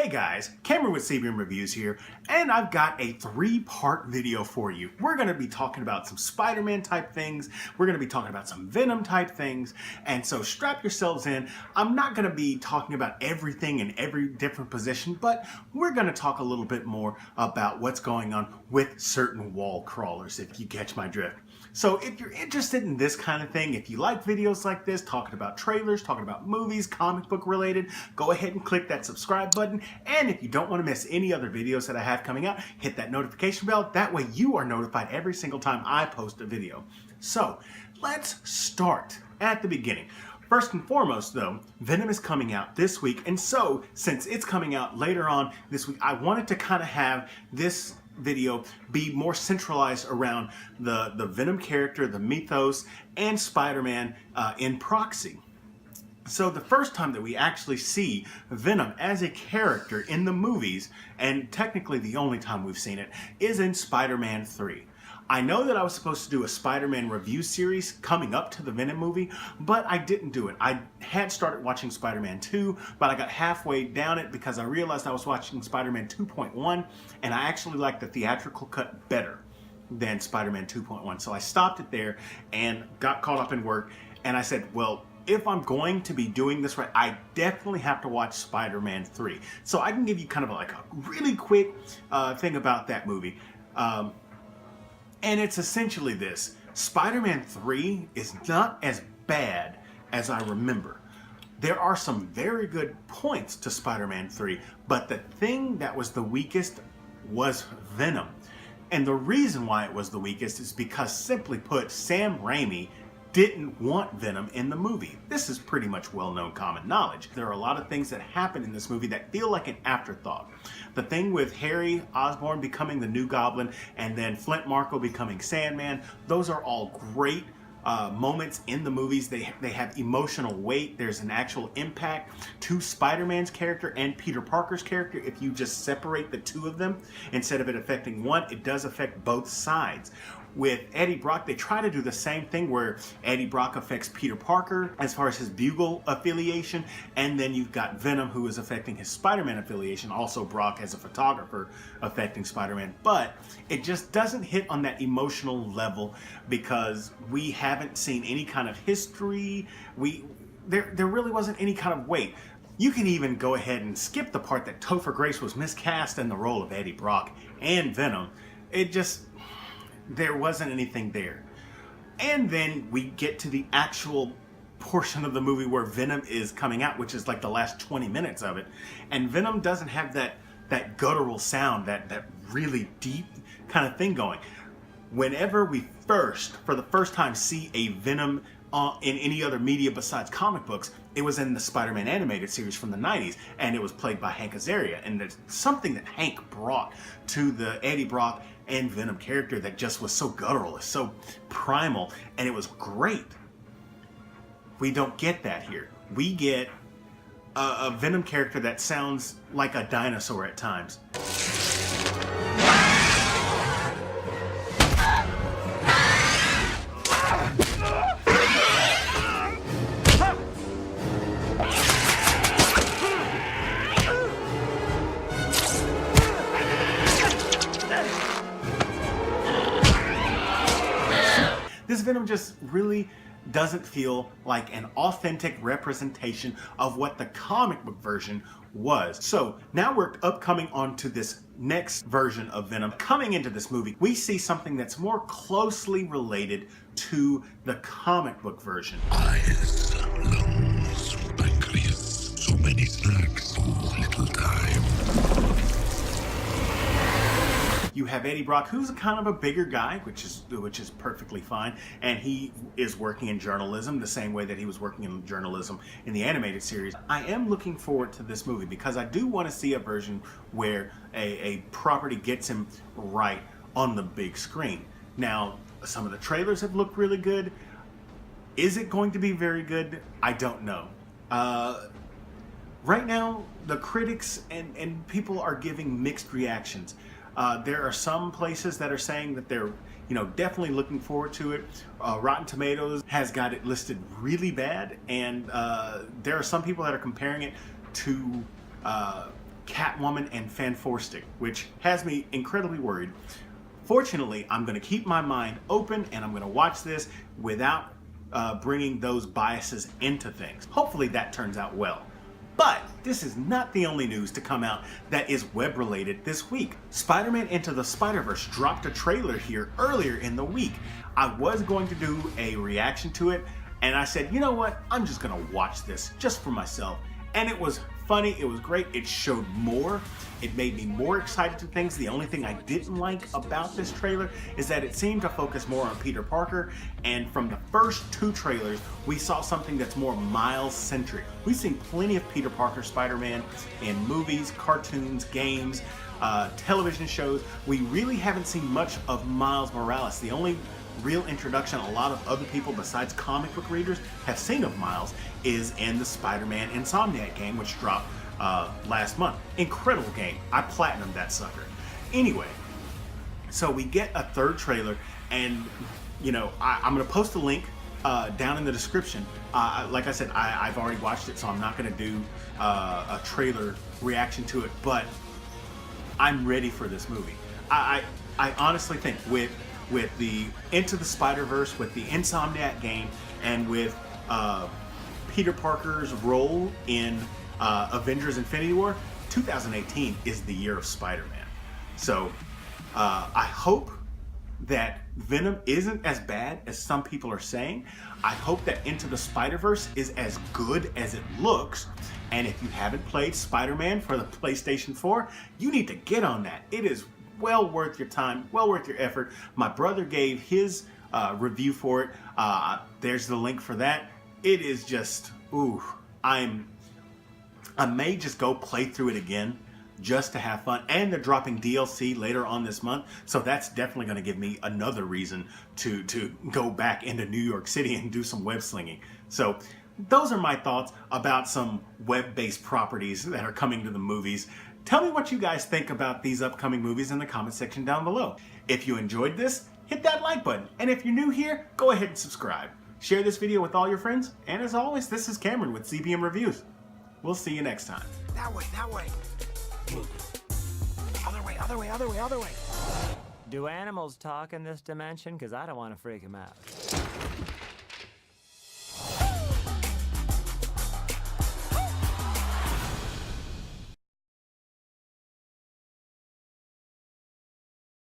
Hey guys, Cameron with CBM Reviews here, and I've got a 3-part video for you. We're going to be talking about some Spider-Man type things, we're going to be talking about some Venom type things, and so strap yourselves in. I'm not going to be talking about everything in every different position, but we're going to talk a little bit more about what's going on with certain wall crawlers, if you catch my drift. So if you're interested in this kind of thing, if you like videos like this, talking about trailers, talking about movies, comic book related, go ahead and click that subscribe button. And if you don't want to miss any other videos that I have coming out, hit that notification bell. That way you are notified every single time I post a video. So let's start at the beginning. First and foremost though, Venom is coming out this week. And so since it's coming out later on this week, I wanted to kind of have this video be more centralized around the Venom character, the mythos, and Spider-Man in proxy. So the first time that we actually see Venom as a character in the movies, and technically the only time we've seen it, is in Spider-Man 3. I know that I was supposed to do a Spider-Man review series coming up to the Venom movie, but I didn't do it. I had started watching Spider-Man 2, but I got halfway down it because I realized I was watching Spider-Man 2.1, and I actually liked the theatrical cut better than Spider-Man 2.1. So I stopped it there and got caught up in work, and I said, well, if I'm going to be doing this right, I definitely have to watch Spider-Man 3. So I can give you kind of like a really quick thing about that movie. And it's essentially this. Spider-Man 3 is not as bad as I remember. There are some very good points to Spider-Man 3, but the thing that was the weakest was Venom. And the reason why it was the weakest is because, simply put, Sam Raimi didn't want Venom in the movie. This is pretty much well-known common knowledge. There are a lot of things that happen in this movie that feel like an afterthought. The thing with Harry Osborn becoming the new Goblin and then Flint Marko becoming Sandman, those are all great moments in the movies. They have emotional weight. There's an actual impact to Spider-Man's character and Peter Parker's character. If you just separate the two of them, instead of it affecting one, it does affect both sides. With Eddie Brock, they try to do the same thing where Eddie Brock affects Peter Parker as far as his Bugle affiliation, and then you've got Venom who is affecting his Spider-Man affiliation, also Brock as a photographer affecting Spider-Man, but it just doesn't hit on that emotional level because we haven't seen any kind of history. There really wasn't any kind of weight. You can even go ahead and skip the part that Topher Grace was miscast in the role of Eddie Brock and Venom. There wasn't anything there. And then we get to the actual portion of the movie where Venom is coming out, which is like the last 20 minutes of it. And Venom doesn't have that guttural sound, that really deep kind of thing going. Whenever we for the first time see a Venom in any other media besides comic books, it was in the Spider-Man animated series from the 90s, and it was played by Hank Azaria. And there's something that Hank brought to the Eddie Brock and Venom character that just was so guttural, so primal, and it was great. We don't get that here. We get a Venom character that sounds like a dinosaur at times. This Venom just really doesn't feel like an authentic representation of what the comic book version was. So now we're upcoming onto this next version of Venom. Coming into this movie, we see something that's more closely related to the comic book version. Eyes, lungs, pancreas, so many snacks, so little time. You have Eddie Brock, who's kind of a bigger guy, which is perfectly fine, and he is working in journalism the same way that he was working in journalism in the animated series. I am looking forward to this movie because I do want to see a version where a property gets him right on the big screen. Now, some of the trailers have looked really good. Is it going to be very good? I don't know. Right now, the critics and people are giving mixed reactions. There are some places that are saying that they're definitely looking forward to it. Rotten Tomatoes has got it listed really bad, and there are some people that are comparing it to Catwoman and Fanforstic, which has me incredibly worried. Fortunately, I'm going to keep my mind open and I'm going to watch this without bringing those biases into things. Hopefully that turns out well. But this is not the only news to come out that is web related this week. Spider-Man Into the Spider-Verse dropped a trailer here earlier in the week. I was going to do a reaction to it, and I said, you know what, I'm just gonna watch this just for myself. And it was funny, it was great, it showed more, it made me more excited to things. The only thing I didn't like about this trailer is that it seemed to focus more on Peter Parker, and from the first two trailers, we saw something that's more Miles-centric. We've seen plenty of Peter Parker Spider-Man in movies, cartoons, games, television shows. We really haven't seen much of Miles Morales. The only real introduction a lot of other people besides comic book readers have seen of Miles is in the Spider-Man Insomniac game, which dropped last month. Incredible game. I platinumed that sucker. Anyway, so we get a third trailer, and you know, I'm going to post a link down in the description. Like I said, I've already watched it, so I'm not going to do a trailer reaction to it, but I'm ready for this movie. I honestly think with the Into the Spider-Verse, with the Insomniac game, and with Peter Parker's role in Avengers Infinity War, 2018 is the year of Spider-Man. So I hope that Venom isn't as bad as some people are saying. I hope that Into the Spider-Verse is as good as it looks. And if you haven't played Spider-Man for the PlayStation 4, you need to get on that. It is well worth your time, well worth your effort. My brother gave his review for it. There's the link for that. It is just, ooh, I may just go play through it again just to have fun. And they're dropping DLC later on this month, so that's definitely going to give me another reason to go back into New York City and do some web slinging. So those are my thoughts about some web-based properties that are coming to the movies. Tell me what you guys think about these upcoming movies in the comment section down below. If you enjoyed this, hit that like button. And if you're new here, go ahead and subscribe. Share this video with all your friends. And as always, this is Cameron with CBM Reviews. We'll see you next time. That way, that way. Other way, other way, other way, other way. Do animals talk in this dimension? Because I don't want to freak them out.